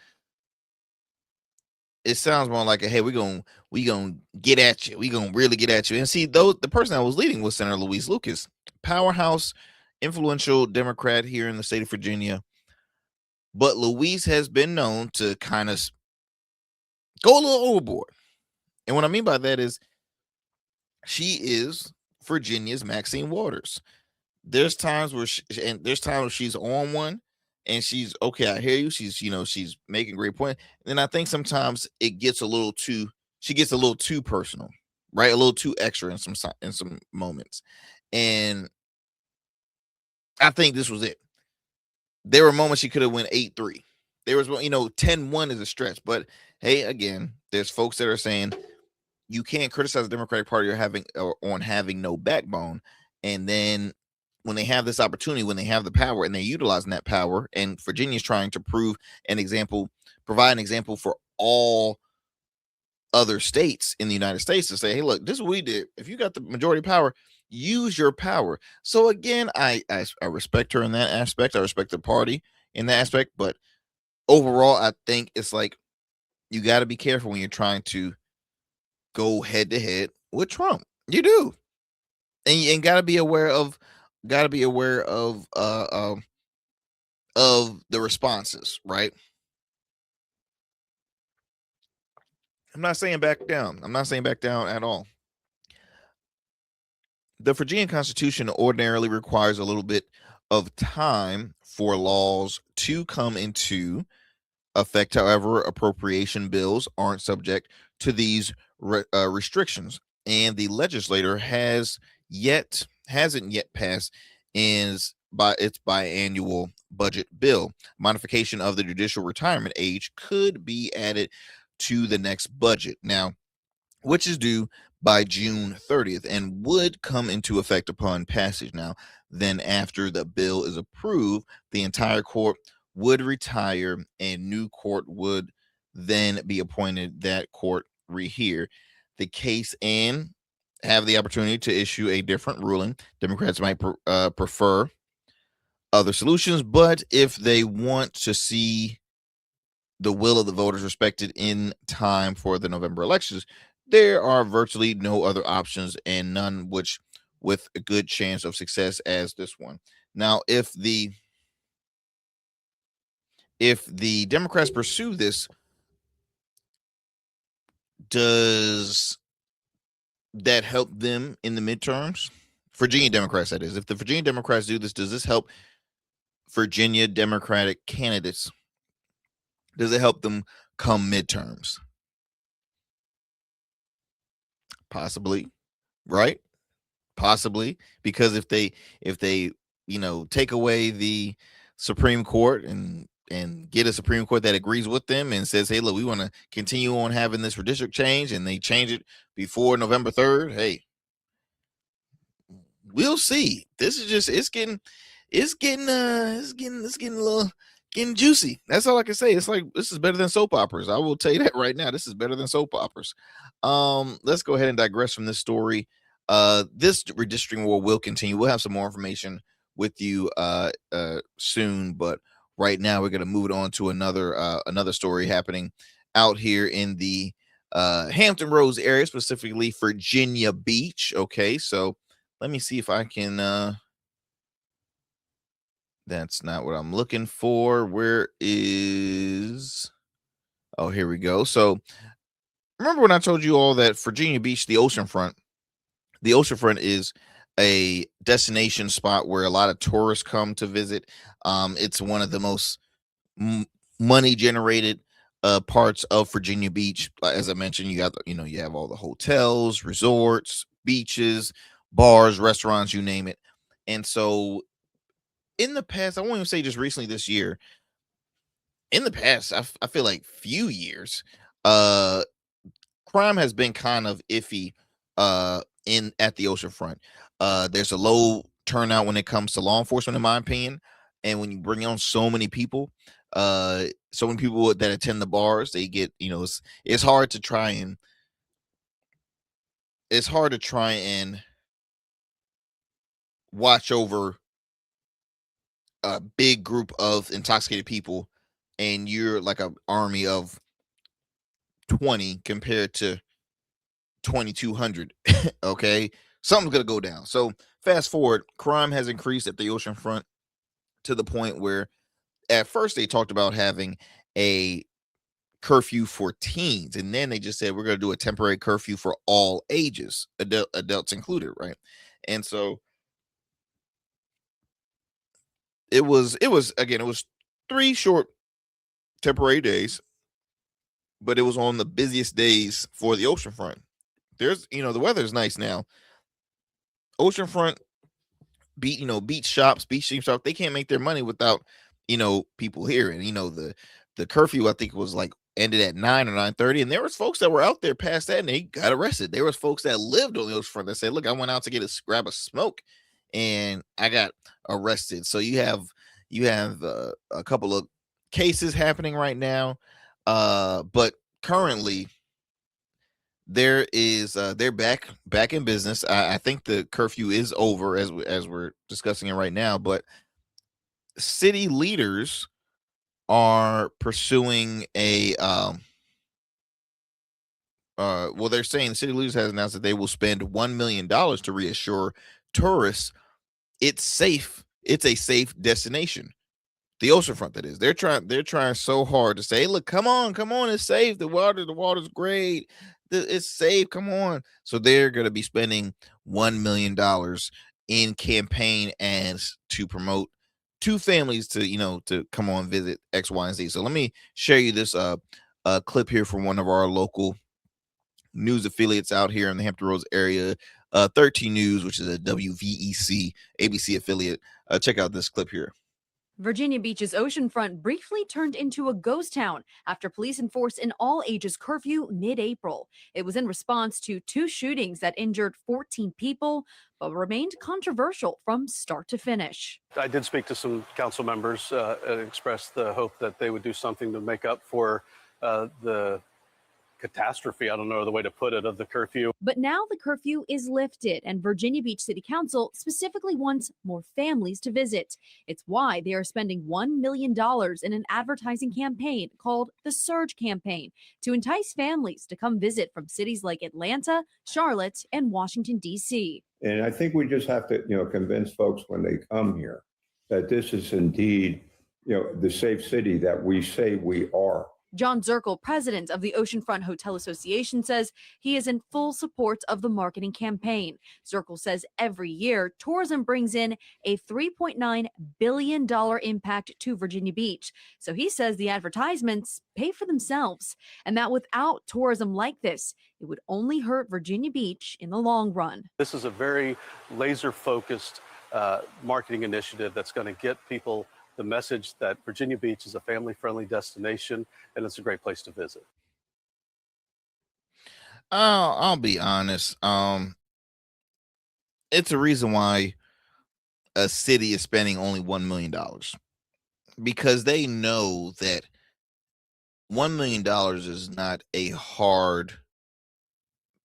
hey, we're going to get at you. We're going to really get at you. And see, the person that was leading was Senator Louise Lucas, powerhouse, influential Democrat here in the state of Virginia. But Louise has been known to kind of go a little overboard. And what I mean by that is she is Virginia's Maxine Waters. There's times where she's on one and she's okay. I hear you. She's making great point. And I think sometimes she gets a little too personal, right? A little too extra in some moments. And I think this was it. There were moments she could have went 8-3. There was, 10-1 is a stretch, but hey, again, there's folks that are saying you can't criticize the Democratic Party on having no backbone. And then when they have this opportunity, when they have the power and they're utilizing that power, and Virginia's trying to provide an example for all other states in the United States to say, hey, look, this is what we did. If you got the majority power, use your power. So again, I respect her in that aspect. I respect the party in that aspect. But overall, I think it's like you got to be careful when you're trying to go head to head with Trump. You do. And got to be aware of the responses, right? I'm not saying back down. I'm not saying back down at all. The Virginia Constitution ordinarily requires a little bit of time for laws to come into effect. However, appropriation bills aren't subject to these restrictions, and the legislature hasn't yet passed its biannual budget bill. Modification of the judicial retirement age could be added to the next budget now, which is due by June 30th and would come into effect upon passage. Now, then after the bill is approved, the entire court would retire and new court would then be appointed. That court rehear the case and have the opportunity to issue a different ruling. Democrats might prefer other solutions, but if they want to see the will of the voters respected in time for the November elections, there are virtually no other options, and none which with a good chance of success as this one. Now, if the Democrats pursue this, does that help them in the midterms? Virginia Democrats, that is. If the Virginia Democrats do this, does this help Virginia Democratic candidates? Does it help them come midterms? Possibly, right? Possibly, because if they take away the Supreme Court and get a Supreme Court that agrees with them and says, hey, look, we want to continue on having this redistrict change, and they change it before November 3rd, hey, we'll see. This is just it's getting a little getting juicy. That's all I can say. It's like this is better than soap operas. I will tell you that right now. This is better than soap operas. Let's go ahead and digress from this story. This redistricting war will continue. We'll have some more information with you soon, but right now we're going to move it on to another story happening out here in the Hampton Roads area, specifically Virginia Beach. Okay, so let me see if I can. That's not what I'm looking for. Where is? Oh, here we go. So remember when I told you all that Virginia Beach, the oceanfront is a destination spot where a lot of tourists come to visit. It's one of the most money generated parts of Virginia Beach. As I mentioned, you have all the hotels, resorts, beaches, bars, restaurants, you name it. And so in the past, I won't even say just recently this year, in the past, I feel like few years, crime has been kind of iffy in at the oceanfront. There's a low turnout when it comes to law enforcement, in my opinion. And when you bring on so many people that attend the bars, they get, it's hard to try and watch over a big group of intoxicated people, and you're like an army of 20 compared to 2,200. Okay, something's gonna go down. So fast forward, crime has increased at the oceanfront to the point where at first they talked about having a curfew for teens, and then they just said we're going to do a temporary curfew for all ages, adults included, right? And so it was 3 short temporary days, but it was on the busiest days for the oceanfront. There's, the weather is nice now. Oceanfront beach shops, they can't make their money without, people here. And the curfew, I think, was like ended at 9 or 9:30, and there was folks that were out there past that and they got arrested. There was folks that lived on the oceanfront that said, look, I went out to grab a smoke and I got arrested. So you have a couple of cases happening right now, but currently they're back in business. I think the curfew is over as we're discussing it right now, but city leaders are pursuing a they're saying the city leaders has announced that they will spend $1 million to reassure tourists it's safe. It's a safe destination. The oceanfront, that is. They're trying so hard to say, hey, look, come on, it's safe. The water's great. It's safe. Come on. So they're going to be spending $1 million in campaign ads to promote two families to come on visit X, Y, and Z. So let me share you this clip here from one of our local news affiliates out here in the Hampton Roads area, 13 News, which is a WVEC ABC affiliate. Check out this clip here. Virginia Beach's oceanfront briefly turned into a ghost town after police enforced an all-ages curfew mid-April. It was in response to 2 shootings that injured 14 people, but remained controversial from start to finish. I did speak to some council members and expressed the hope that they would do something to make up for the catastrophe, I don't know the way to put it, of the curfew. But now the curfew is lifted, and Virginia Beach City Council specifically wants more families to visit. It's why they are spending $1 million in an advertising campaign called the Surge Campaign to entice families to come visit from cities like Atlanta, Charlotte, and Washington, D.C. And I think we just have to, convince folks when they come here that this is indeed, the safe city that we say we are. John Zirkle, president of the Oceanfront Hotel Association, says he is in full support of the marketing campaign. Zirkle says every year, tourism brings in a $3.9 billion impact to Virginia Beach. So he says the advertisements pay for themselves, and that without tourism like this, it would only hurt Virginia Beach in the long run. This is a very laser-focused marketing initiative that's going to get people the message that Virginia Beach is a family-friendly destination and it's a great place to visit. I'll be honest. It's a reason why a city is spending only $1 million, because they know that $1 million is not a hard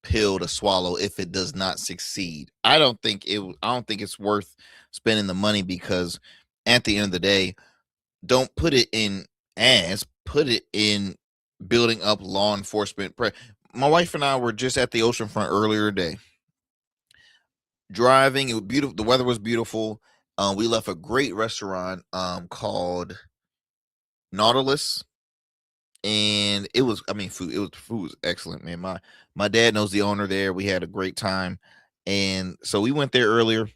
pill to swallow if it does not succeed. I don't think it's worth spending the money, because at the end of the day, don't put it in ads, put it in building up law enforcement. my wife and I were just at the oceanfront earlier today. Driving, it was beautiful. The weather was beautiful. We left a great restaurant called Nautilus, and it was, I mean, food was excellent, man. My dad knows the owner there. We had a great time, and so we went there earlier,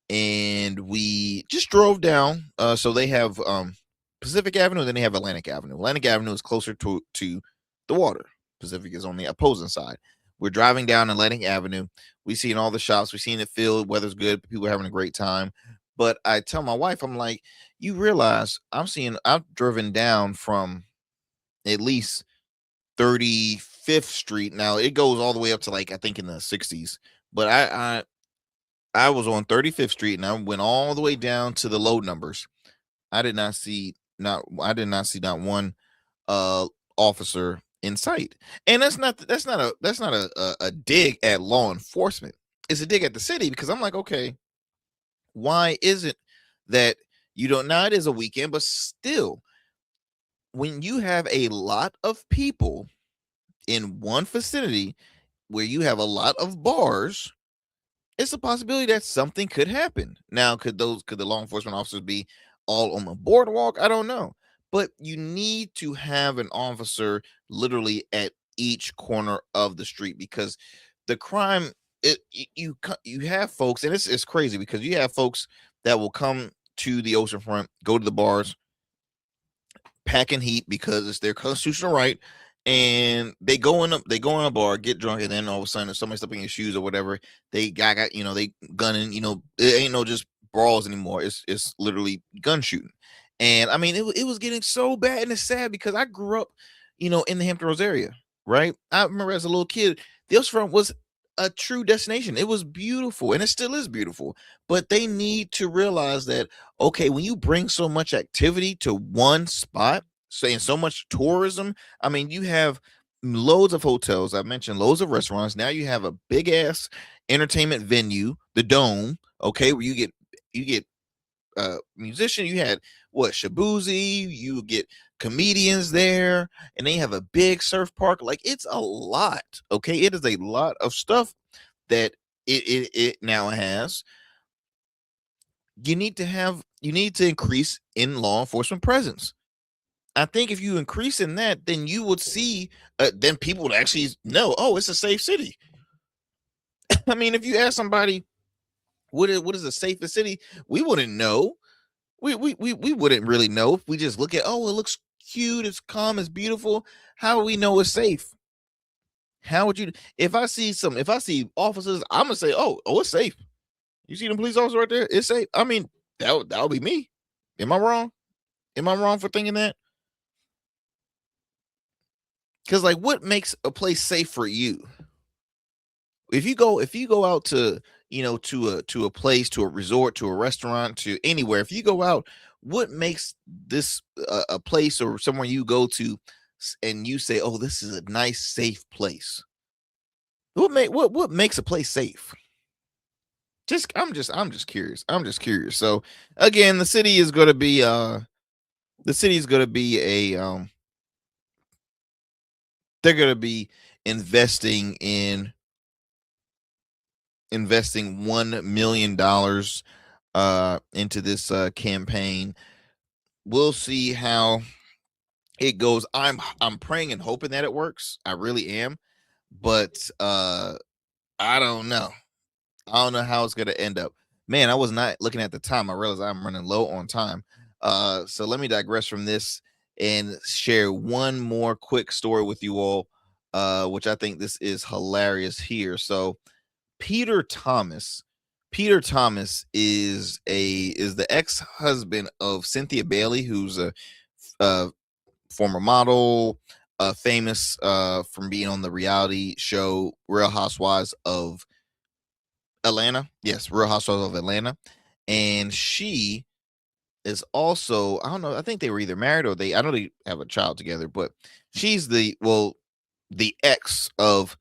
and we just drove down. So they have Pacific Avenue, then they have Atlantic Avenue. Atlantic Avenue is closer to the water. Pacific is on the opposing side. We're driving down Atlantic Avenue. We seen all the shops. We seen it filled. Weather's good. People are having a great time. But I tell my wife, I'm like, you realize I've driven down from at least 35th Street. Now it goes all the way up to like I think in the 60s. But I was on 35th Street and I went all the way down to the low numbers. I did not see not one officer in sight. And that's not a dig at law enforcement. It's a dig at the city, because I'm like, okay, why is it that you don't? Now it is a weekend, but still, when you have a lot of people in one vicinity where you have a lot of bars, it's a possibility that something could happen. Now, could the law enforcement officers be all on the boardwalk? I don't know. But you need to have an officer literally at each corner of the street, because the crime, you have folks, and it's crazy, because you have folks that will come to the oceanfront, go to the bars, packing heat because it's their constitutional right, and they go in a bar, get drunk, and then all of a sudden if somebody stepping in your shoes or whatever, they got they gunning. It ain't no just brawls anymore. It's literally gun shooting. And I mean, it was getting so bad, and it's sad because I grew up, in the Hampton Roads area, right? I remember as a little kid, the oceanfront was a true destination. It was beautiful, and it still is beautiful. But they need to realize that, okay, when you bring so much activity to one spot, saying so much tourism, I mean, you have loads of hotels. I mentioned loads of restaurants. Now you have a big ass entertainment venue, the Dome, okay, where you get musician. You had Shabuzi, you get comedians there, and they have a big surf park. Like, it's a lot. Okay, it is a lot of stuff that it now has. You need to increase in law enforcement presence. I think if you increase in that, then you would see, then people would actually know, oh, it's a safe city. I mean, if you ask somebody what is the safest city, we wouldn't know. We wouldn't really know if we just look at, oh, it looks cute, it's calm, it's beautiful. How do we know it's safe? How would you? If I see officers, I'm gonna say, oh, it's safe. You see them police officers right there? It's safe. I mean, that'll be me. Am I wrong? Am I wrong for thinking that? Because, like, what makes a place safe for you? If you go out to to a place, to a resort, to a restaurant, to anywhere, if you go out, what makes this a place or somewhere you go to and you say, oh, this is a nice, safe place? What makes a place safe? I'm just curious. So again, the city is going to be they're going to be investing $1 million into this campaign. We'll see how it goes. I'm praying and hoping that it works. I really am, but I don't know. I don't know how it's gonna end up. Man, I was not looking at the time. I realized I'm running low on time. So let me digress from this and share one more quick story with you all, which I think this is hilarious here. So Peter Thomas is the ex-husband of Cynthia Bailey, who's a former model, famous from being on the reality show Real Housewives of Atlanta. Yes, Real Housewives of Atlanta. And she is also, I don't know, I think they were either married or I know they have a child together, but she's the ex of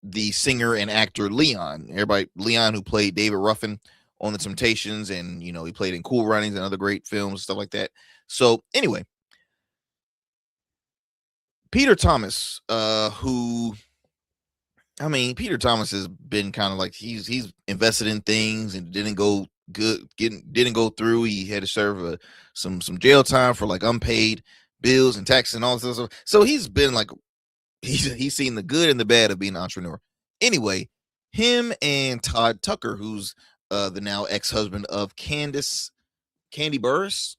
the singer and actor Leon. Leon, who played David Ruffin on The Temptations, and he played in Cool Runnings and other great films, stuff like that. So anyway, Peter Thomas, who I mean, Peter Thomas has been kind of like he's invested in things and didn't go through. He had to serve some jail time for like unpaid bills and taxes and all this stuff. So he's been like he's seen the good and the bad of being an entrepreneur. Anyway, him and Todd Tucker, who's the now ex-husband of Candy Burris,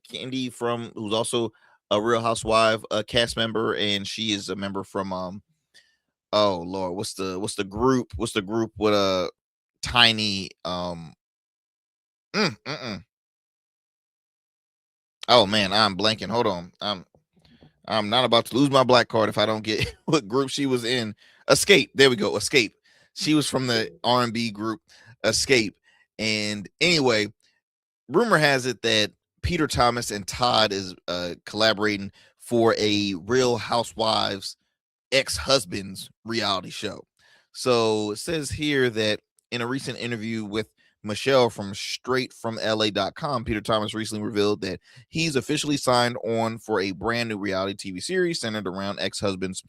Candy who's also a Real Housewife cast member, and she is a member from oh Lord, what's the group with Tiny oh man, I'm blanking. Hold on. I'm not about to lose my black card if I don't get what group she was in. Escape. There we go. Escape. She was from the R&B group Escape. And anyway, rumor has it that Peter Thomas and Todd is collaborating for a Real Housewives ex-husbands reality show. So it says here that in a recent interview with Michelle from straightfromla.com, Peter Thomas recently revealed that he's officially signed on for a brand new reality TV series centered around ex-husbands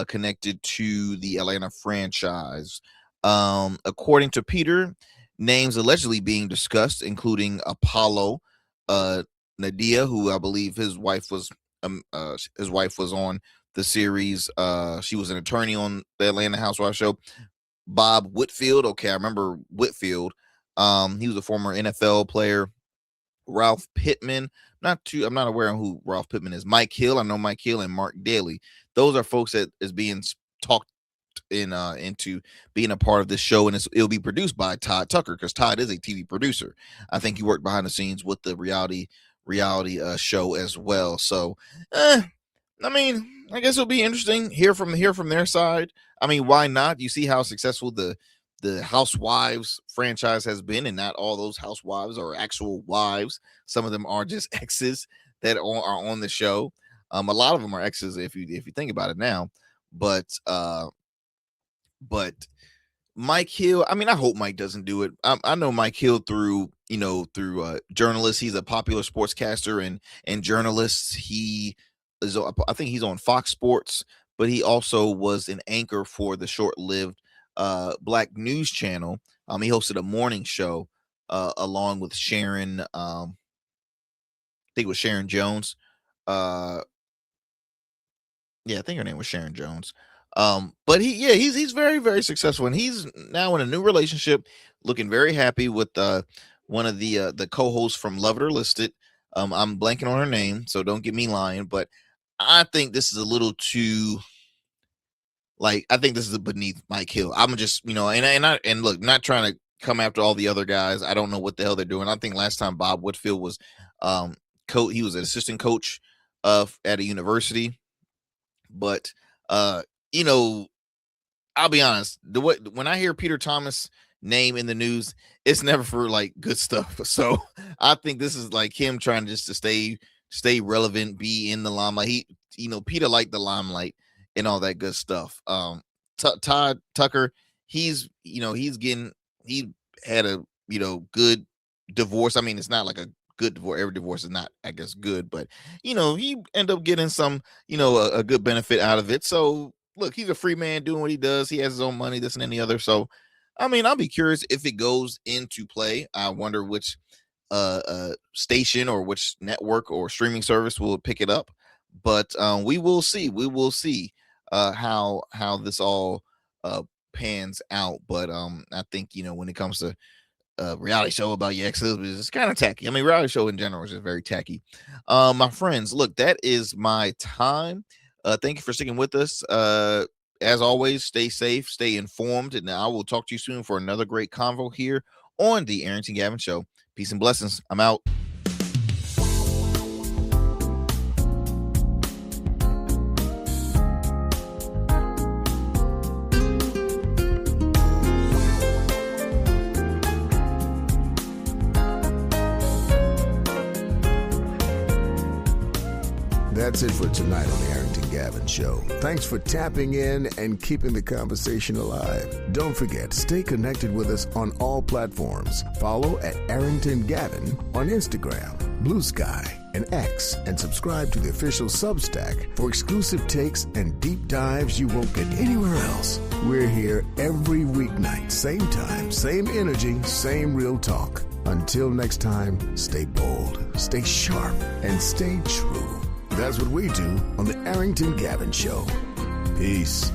connected to the Atlanta franchise. According to Peter, names allegedly being discussed, including Apollo Nadia, who I believe his wife was on the series. She was an attorney on the Atlanta Housewives show. Bob Whitfield. Okay, I remember Whitfield. He was a former NFL player. Ralph Pittman. I'm not aware of who Ralph Pittman is. Mike Hill. I know Mike Hill and Mark Daly. Those are folks that is being talked into being a part of this show, and it'll be produced by Todd Tucker, because Todd is a TV producer. I think he worked behind the scenes with the reality show as well. So, I mean, I guess it'll be interesting. Hear from their side. I mean, why not? You see how successful the Housewives franchise has been, and not all those housewives are actual wives. Some of them are just exes that are on the show. A lot of them are exes if you think about it now. But Mike Hill, I mean, I hope Mike doesn't do it. I know Mike Hill through journalists. He's a popular sportscaster and journalist. He is, I think he's on Fox Sports, but he also was an anchor for the short-lived Black News Channel. He hosted a morning show along with Sharon. I think it was Sharon Jones. I think her name was Sharon Jones. But he's very, very successful, and he's now in a new relationship, looking very happy with one of the co-hosts from Love It or List It. I'm blanking on her name, so don't get me lying, but I think this is a little too, like, I think this is beneath Mike Hill. I'm just, and look, not trying to come after all the other guys. I don't know what the hell they're doing. I think last time Bob Whitfield was he was an assistant coach at a university. But I'll be honest, when I hear Peter Thomas name in the news, it's never for like good stuff. So I think this is like him trying to stay relevant, be in the limelight. Peter liked the limelight and all that good stuff. Todd Tucker, he had a good divorce. I mean, it's not like a good divorce. Every divorce is not, I guess, good, but he ended up getting some, a good benefit out of it. So look, he's a free man doing what he does. He has his own money, this and any other. So, I mean, I'll be curious if it goes into play. I wonder which station or which network or streaming service will pick it up. But we will see. We will see how this all pans out. But I think when it comes to reality show about your ex-husband, it's kind of tacky. I mean, reality show in general is just very tacky. My friends, look, that is my time. Thank you for sticking with us. As always, stay safe, stay informed, and I will talk to you soon for another great convo here on the Arrington Gavin Show. Peace and blessings. I'm out. That's it for tonight on the Arrington Gavin Show. Thanks for tapping in and keeping the conversation alive. Don't forget, stay connected with us on all platforms. Follow at Arrington Gavin on Instagram, Blue Sky, and X, and subscribe to the official Substack for exclusive takes and deep dives you won't get anywhere else. We're here every weeknight, same time, same energy, same real talk. Until next time, stay bold, stay sharp, and stay true. That's what we do on the Arrington Gavin Show. Peace.